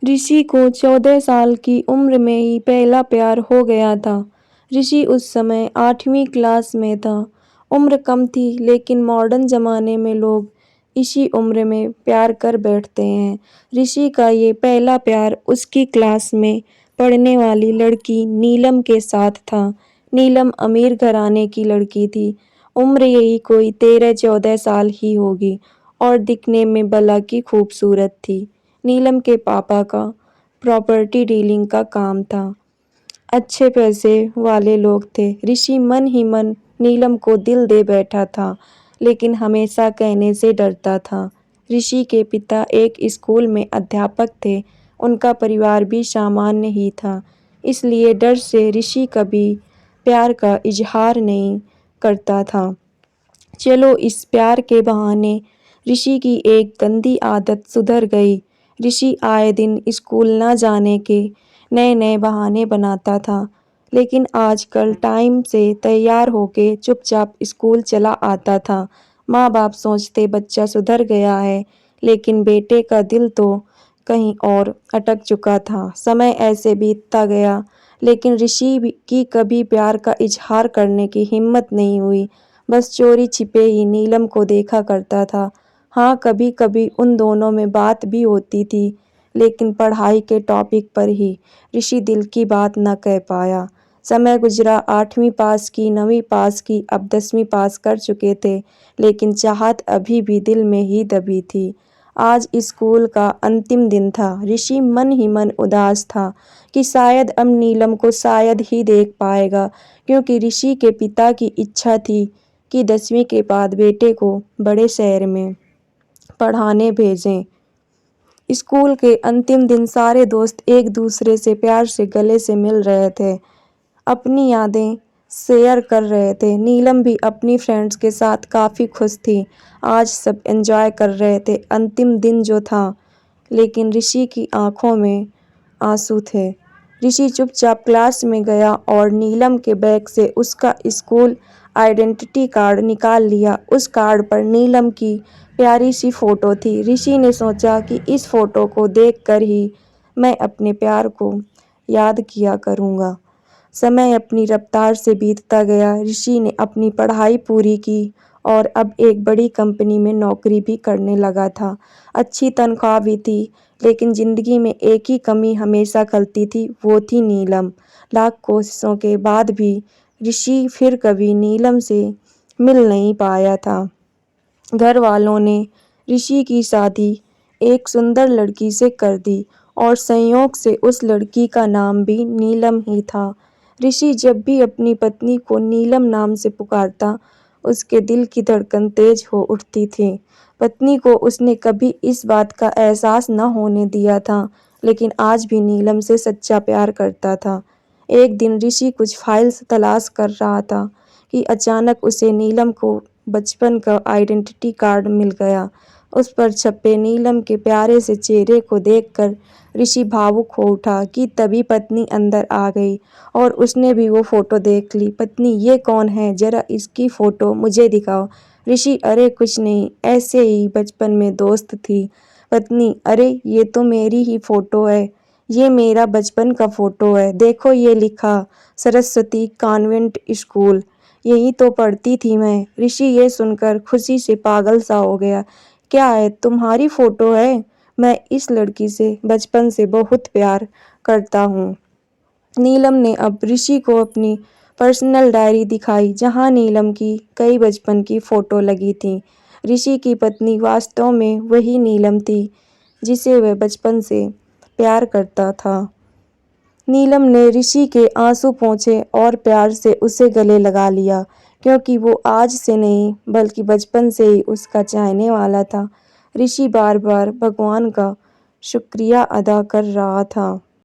ऋषि को 14 साल की उम्र में ही पहला प्यार हो गया था। ऋषि उस समय 8वीं क्लास में था। उम्र कम थी लेकिन मॉडर्न ज़माने में लोग इसी उम्र में प्यार कर बैठते हैं। ऋषि का ये पहला प्यार उसकी क्लास में पढ़ने वाली लड़की नीलम के साथ था। नीलम अमीर घराने की लड़की थी। उम्र यही कोई 13-14 साल ही होगी और दिखने में भला की खूबसूरत थी। नीलम के पापा का प्रॉपर्टी डीलिंग का काम था। अच्छे पैसे वाले लोग थे। ऋषि मन ही मन नीलम को दिल दे बैठा था, लेकिन हमेशा कहने से डरता था। ऋषि के पिता एक स्कूल में अध्यापक थे। उनका परिवार भी सामान्य ही था, इसलिए डर से ऋषि कभी प्यार का इजहार नहीं करता था। चलो इस प्यार के बहाने ऋषि की एक गंदी आदत सुधर गई। ऋषि आए दिन स्कूल न जाने के नए-नए बहाने बनाता था, लेकिन आजकल टाइम से तैयार होके चुपचाप स्कूल चला आता था। माँ-बाप सोचते बच्चा सुधर गया है, लेकिन बेटे का दिल तो कहीं और अटक चुका था। समय ऐसे बीतता गया, लेकिन ऋषि की कभी प्यार का इजहार करने की हिम्मत नहीं हुई। बस चोरी छिपे ही नीलम को देखा करता था। हाँ, कभी-कभी उन दोनों में बात भी होती थी, लेकिन पढ़ाई के टॉपिक पर ही। ऋषि दिल की बात न कह पाया। समय गुजरा, 8वीं पास की, 9वीं पास की, अब 10वीं पास कर चुके थे, लेकिन चाहत अभी भी दिल में ही दबी थी। आज स्कूल का अंतिम दिन था। ऋषि मन ही मन उदास था कि शायद अब नीलम को शायद ही देख पाएगा, क्योंकि ऋषि के पिता की इच्छा थी कि 10वीं के बाद बेटे को बड़े शहर में पढ़ाने भेजें। स्कूल के अंतिम दिन सारे दोस्त एक दूसरे से प्यार से गले से मिल रहे थे, अपनी यादें शेयर कर रहे थे। नीलम भी अपनी फ्रेंड्स के साथ काफ़ी खुश थी। आज सब एंजॉय कर रहे थे अंतिम दिन जो था, लेकिन ऋषि की आंखों में आंसू थे। ऋषि चुपचाप क्लास में गया और नीलम के बैग से उसका स्कूल आइडेंटिटी कार्ड निकाल लिया। उस कार्ड पर नीलम की प्यारी सी फोटो थी। ऋषि ने सोचा कि इस फोटो को देखकर ही मैं अपने प्यार को याद किया करूँगा। समय अपनी रफ्तार से बीतता गया। ऋषि ने अपनी पढ़ाई पूरी की और अब एक बड़ी कंपनी में नौकरी भी करने लगा था। अच्छी तनख्वाह भी थी, लेकिन ज़िंदगी में एक ही कमी हमेशा खलती थी, वो थी नीलम। लाख कोशिशों के बाद भी ऋषि फिर कभी नीलम से मिल नहीं पाया था। घर वालों ने ऋषि की शादी एक सुंदर लड़की से कर दी और संयोग से उस लड़की का नाम भी नीलम ही था। ऋषि जब भी अपनी पत्नी को नीलम नाम से पुकारता, उसके दिल की धड़कन तेज हो उठती थी। पत्नी को उसने कभी इस बात का एहसास न होने दिया था, लेकिन आज भी नीलम से सच्चा प्यार करता था। एक दिन ऋषि कुछ फाइल्स तलाश कर रहा था कि अचानक उसे नीलम को बचपन का आइडेंटिटी कार्ड मिल गया। उस पर छपे नीलम के प्यारे से चेहरे को देखकर ऋषि भावुक हो उठा कि तभी पत्नी अंदर आ गई और उसने भी वो फोटो देख ली। पत्नी, ये कौन है? जरा इसकी फोटो मुझे दिखाओ। ऋषि, अरे कुछ नहीं, ऐसे ही बचपन में दोस्त थी। पत्नी, अरे ये तो मेरी ही फोटो है। ये मेरा बचपन का फोटो है। देखो ये लिखा, सरस्वती कॉन्वेंट स्कूल, यही तो पढ़ती थी मैं। ऋषि ये सुनकर खुशी से पागल सा हो गया। क्या है, तुम्हारी फोटो है? मैं इस लड़की से बचपन से बहुत प्यार करता हूँ। नीलम ने अब ऋषि को अपनी पर्सनल डायरी दिखाई, जहाँ नीलम की कई बचपन की फोटो लगी थी। ऋषि की पत्नी वास्तव में वही नीलम थी जिसे वह बचपन से प्यार करता था। नीलम ने ऋषि के आंसू पोंछे और प्यार से उसे गले लगा लिया, क्योंकि वो आज से नहीं बल्कि बचपन से ही उसका चाहने वाला था। ऋषि बार बार भगवान का शुक्रिया अदा कर रहा था।